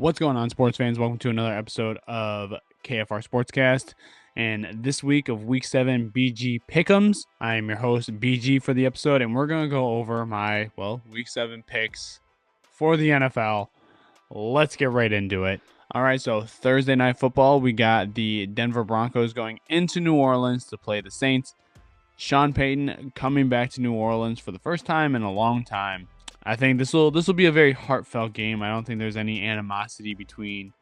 What's going on, sports fans? Welcome to another episode of KFR Sportscast. And this week of Week 7 BG Pick'ems, I am your host, BG, for the episode. And we're going to go over my, Week 7 picks for the NFL. Let's get right into it. All right, so Thursday Night Football, we got the Denver Broncos going into New Orleans to play the Saints. Sean Payton coming back to New Orleans for the first time in a long time. I think this will be a very heartfelt game. I don't think there's any animosity between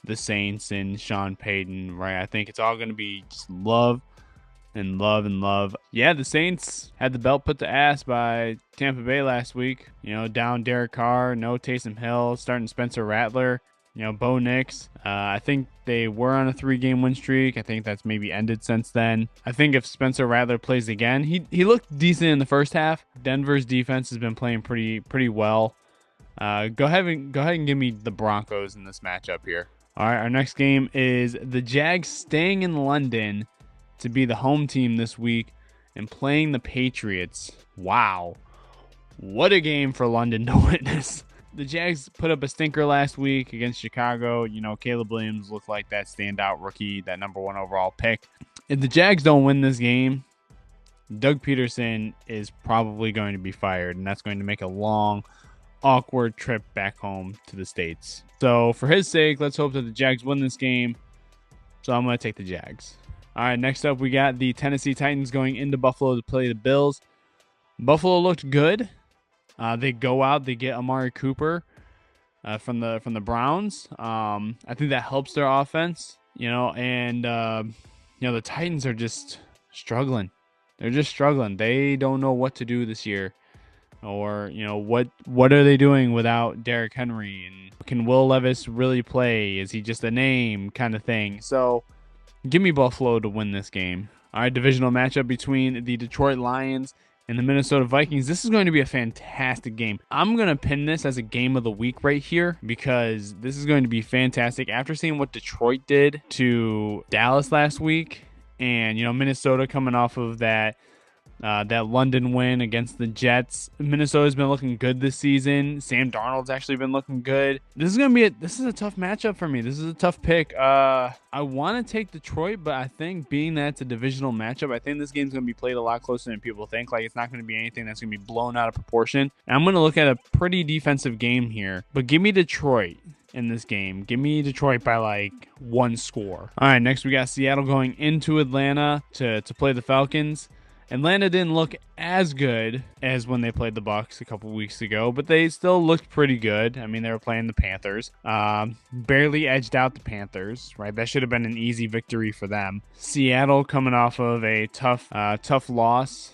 the Saints and Sean Payton, right? I think it's all going to be just love and love and love. Yeah, the Saints had the belt put to ass by Tampa Bay last week. Down Derek Carr, no Taysom Hill, starting Spencer Rattler. Bo Nix. I think they were on a 3-game win streak. I think that's maybe ended since then. I think if Spencer Rattler plays again, he looked decent in the first half. Denver's defense has been playing pretty well. Go ahead and give me the Broncos in this matchup here. All right, our next game is the Jags staying in London to be the home team this week and playing the Patriots. Wow, what a game for London to witness. The Jags put up a stinker last week against Chicago. Caleb Williams looked like that standout rookie, that number 1 overall pick. If the Jags don't win this game, Doug Peterson is probably going to be fired, and that's going to make a long, awkward trip back home to the States. So for his sake, let's hope that the Jags win this game. So I'm going to take the Jags. All right, next up, we got the Tennessee Titans going into Buffalo to play the Bills. Buffalo looked good. They go out, they get Amari Cooper from the Browns. I think that helps their offense, and the Titans are just struggling. They're just struggling. They don't know what to do this year, or what are they doing without Derrick Henry, and can Will Levis really play? Is he just a name kind of thing? So give me Buffalo to win this game. All right, divisional matchup between the Detroit Lions and the Minnesota Vikings. This is going to be a fantastic game. I'm going to pin this as a game of the week right here because this is going to be fantastic. After seeing what Detroit did to Dallas last week, and Minnesota coming off of that London win against the Jets. Minnesota's been looking good this season. Sam Darnold's actually been looking good. This is a tough matchup for me. This is a tough pick. I want to take Detroit, but I think being that it's a divisional matchup, I think this game's going to be played a lot closer than people think. Like, it's not going to be anything that's going to be blown out of proportion. And I'm going to look at a pretty defensive game here, but give me Detroit in this game. Give me Detroit by like 1 score. All right, next we got Seattle going into Atlanta to play the Falcons. Atlanta didn't look as good as when they played the Bucs a couple weeks ago, but they still looked pretty good. I mean, they were playing the Panthers. Barely edged out the Panthers, right? That should have been an easy victory for them. Seattle coming off of a tough loss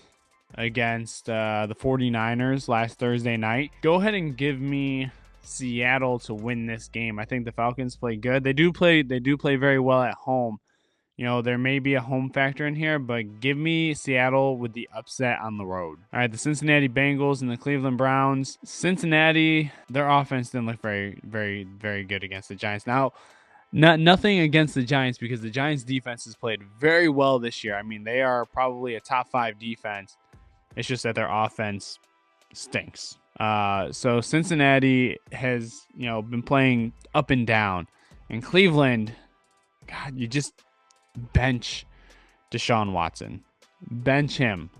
against the 49ers last Thursday night. Go ahead and give me Seattle to win this game. I think the Falcons play good. They do play very well at home. There may be a home factor in here, but give me Seattle with the upset on the road. All right, the Cincinnati Bengals and the Cleveland Browns. Cincinnati, their offense didn't look very, very, very good against the Giants. Now, nothing against the Giants because the Giants' defense has played very well this year. I mean, they are probably a top 5 defense. It's just that their offense stinks. So Cincinnati has, been playing up and down. And Cleveland, God, you just bench Deshaun Watson. Bench him.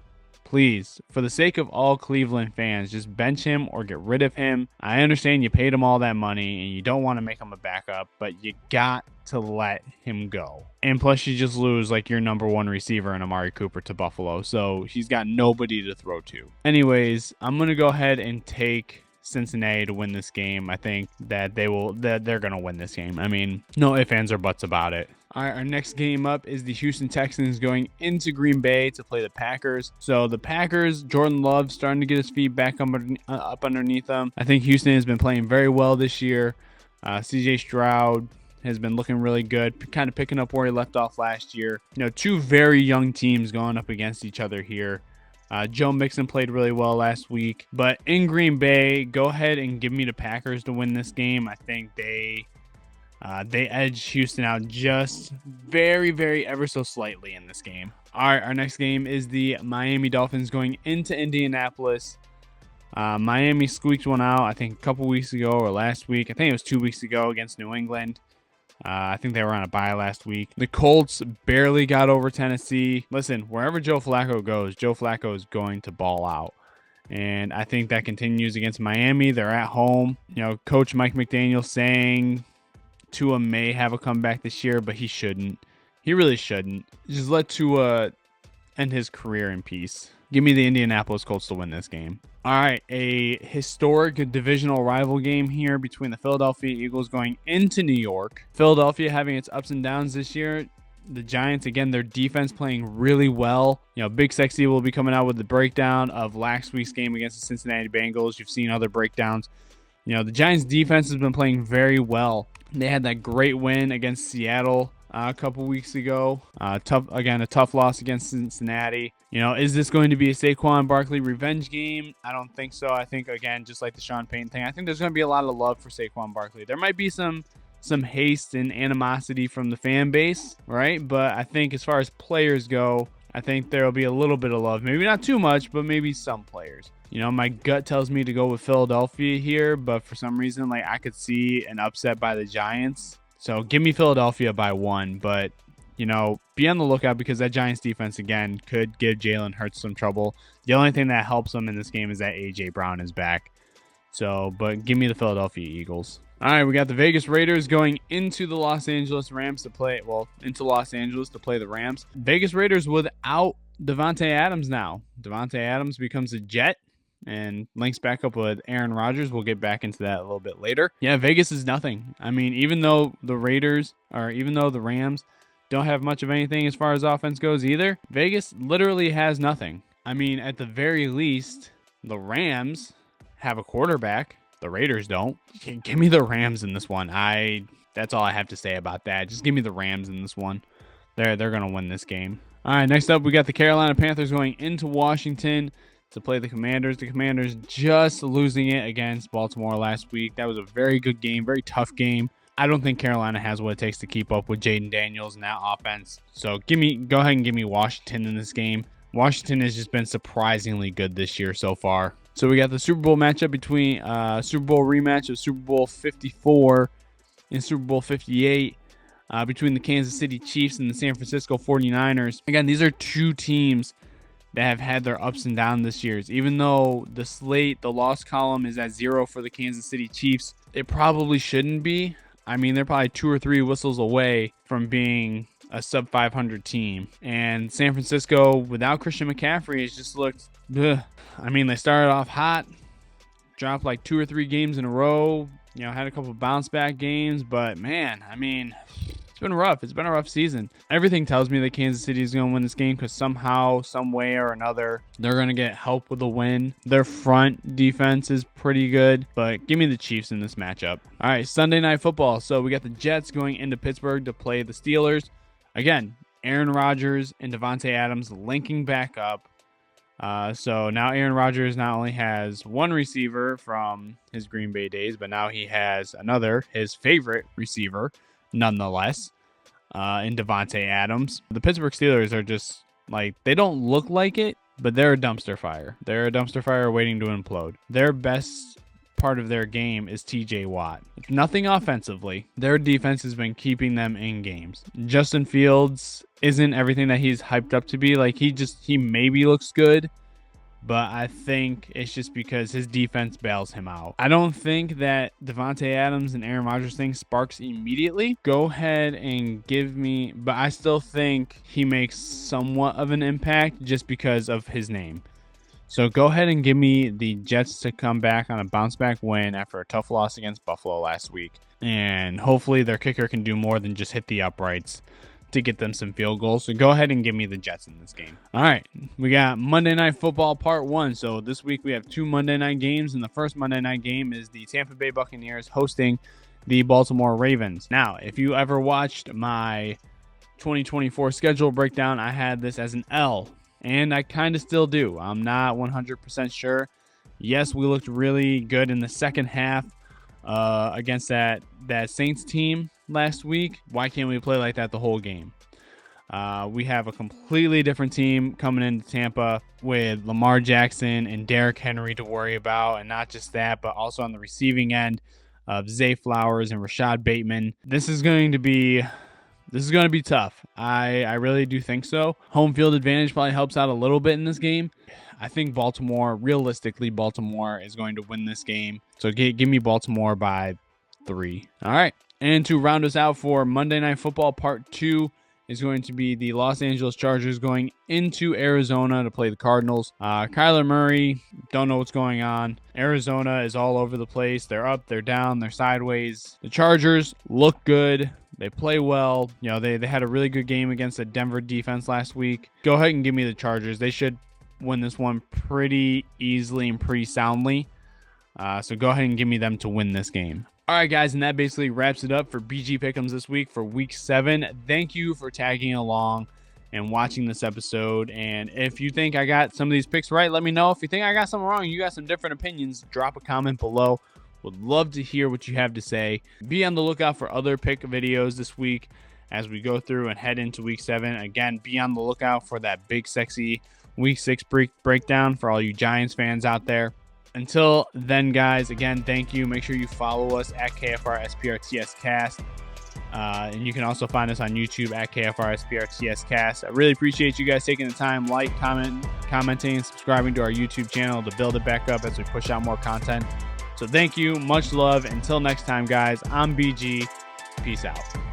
Please, for the sake of all Cleveland fans, just bench him or get rid of him. I understand you paid him all that money and you don't want to make him a backup, but you got to let him go. And plus, you just lose like your number 1 receiver in Amari Cooper to Buffalo, so he's got nobody to throw to. Anyways, I'm going to go ahead and take Cincinnati to win this game. I think that they're going to win this game. I mean, no ifs, ands, or buts about it. All right, our next game up is the Houston Texans going into Green Bay to play the Packers. So the Packers, Jordan Love starting to get his feet back up underneath them. I think Houston has been playing very well this year. CJ Stroud has been looking really good, kind of picking up where he left off last year. 2 very young teams going up against each other here. Joe Mixon played really well last week. But in Green Bay, go ahead and give me the Packers to win this game. I think they edge Houston out just very, very ever so slightly in this game. All right, our next game is the Miami Dolphins going into Indianapolis Miami squeaked one out, I think, a couple weeks ago or last week. I think it was 2 weeks ago against New England. I think they were on a bye last week. The Colts barely got over Tennessee. Listen, wherever Joe Flacco goes, Joe Flacco is going to ball out. And I think that continues against Miami. They're at home. Coach Mike McDaniel saying Tua may have a comeback this year, but he shouldn't. He really shouldn't. Just let Tua end his career in peace. Give me the Indianapolis Colts to win this game. All right, a historic divisional rival game here between the Philadelphia Eagles going into New York. Philadelphia having its ups and downs this year. The Giants, again, their defense playing really well. Big Sexy will be coming out with the breakdown of last week's game against the Cincinnati Bengals. You've seen other breakdowns. The Giants defense has been playing very well. They had that great win against Seattle a couple weeks ago. A tough loss against Cincinnati. Is this going to be a Saquon Barkley revenge game? I don't think so. I think, again, just like the Sean Payton thing, I think there's going to be a lot of love for Saquon Barkley. There might be some haste and animosity from the fan base, right? But I think as far as players go, I think there will be a little bit of love. Maybe not too much, but maybe some players. My gut tells me to go with Philadelphia here, but for some reason, I could see an upset by the Giants. So give me Philadelphia by 1, but be on the lookout because that Giants defense, again, could give Jalen Hurts some trouble. The only thing that helps them in this game is that A.J. Brown is back. But give me the Philadelphia Eagles. All right, we got the Vegas Raiders going into the Los Angeles Rams to play, into Los Angeles to play the Rams. Vegas Raiders without Davante Adams now. Davante Adams becomes a Jet and links back up with Aaron Rodgers. We'll get back into that a little bit later. Yeah, Vegas is nothing. I mean, even though the Rams don't have much of anything as far as offense goes either, Vegas literally has nothing. I mean, at the very least, the Rams have a quarterback. The Raiders don't. Give me the Rams in this one. That's all I have to say about that. Just give me the Rams in this one. They're going to win this game. All right, next up, we got the Carolina Panthers going into Washington to play the Commanders. The Commanders just losing it against Baltimore last week. That was a very good game, very tough game. I don't think Carolina has what it takes to keep up with Jaden Daniels and that offense. So go ahead and give me Washington in this game. Washington has just been surprisingly good this year so far. So we got the Super Bowl matchup between Super Bowl rematch of Super Bowl 54 and Super Bowl 58 between the Kansas City Chiefs and the San Francisco 49ers. Again, these are two teams that have had their ups and downs this year. Even though the loss column is at 0 for the Kansas City Chiefs, it probably shouldn't be. I mean, they're probably 2 or 3 whistles away from being a sub 500 team. And San Francisco, without Christian McCaffrey, has just looked, ugh. I mean, they started off hot, dropped 2 or 3 games in a row, had a couple bounce back games, but man, I mean, it's been rough. It's been a rough season. Everything tells me that Kansas City is going to win this game because somehow, some way or another, they're going to get help with a win. Their front defense is pretty good, but give me the Chiefs in this matchup. All right, Sunday Night Football. So we got the Jets going into Pittsburgh to play the Steelers. Again, Aaron Rodgers and Davante Adams linking back up. So now Aaron Rodgers not only has one receiver from his Green Bay days, but now he has his favorite receiver, nonetheless, in Davante Adams. The Pittsburgh Steelers are just they don't look like it, but they're a dumpster fire. They're a dumpster fire waiting to implode. Their best part of their game is TJ Watt. Nothing offensively. Their defense has been keeping them in games. Justin Fields isn't everything that he's hyped up to be. He maybe looks good, but I think it's just because his defense bails him out. I don't think that Davante Adams and Aaron Rodgers thing sparks immediately. Go ahead and but I still think he makes somewhat of an impact just because of his name. So go ahead and give me the Jets to come back on a bounce-back win after a tough loss against Buffalo last week. And hopefully their kicker can do more than just hit the uprights to get them some field goals. So go ahead and give me the Jets in this game. All right, we got Monday Night Football Part 1. So this week we have 2 Monday night games, and the first Monday night game is the Tampa Bay Buccaneers hosting the Baltimore Ravens. Now, if you ever watched my 2024 schedule breakdown, I had this as an L. And I kind of still do. I'm not 100% sure. Yes, we looked really good in the second half against that Saints team last week. Why can't we play like that the whole game? We have a completely different team coming into Tampa with Lamar Jackson and Derrick Henry to worry about. And not just that, but also on the receiving end of Zay Flowers and Rashad Bateman. This is going to be tough. I really do think so. Home field advantage probably helps out a little bit in this game. I think realistically, Baltimore is going to win this game. So give me Baltimore by 3. All right. And to round us out for Monday Night Football Part 2 is going to be the Los Angeles Chargers going into Arizona to play the Cardinals. Kyler Murray, don't know what's going on. Arizona is all over the place. They're up, they're down, they're sideways. The Chargers look good. They play well. They had a really good game against the Denver defense last week. Go ahead and give me the Chargers. They should win this one pretty easily and pretty soundly. So go ahead and give me them to win this game. All right, guys, and that basically wraps it up for BG Pick'ems this week for Week 7. Thank you for tagging along and watching this episode. And if you think I got some of these picks right, let me know. If you think I got something wrong, you got some different opinions, drop a comment below. Would love to hear what you have to say. Be on the lookout for other pick videos this week as we go through and head into Week 7. Again, be on the lookout for that big, sexy Week 6 breakdown for all you Giants fans out there. Until then, guys, again, thank you. Make sure you follow us at KFR Sportscast. And you can also find us on YouTube at KFR Sportscast. I really appreciate you guys taking the time, commenting, and subscribing to our YouTube channel to build it back up as we push out more content. So thank you. Much love. Until next time, guys, I'm BG. Peace out.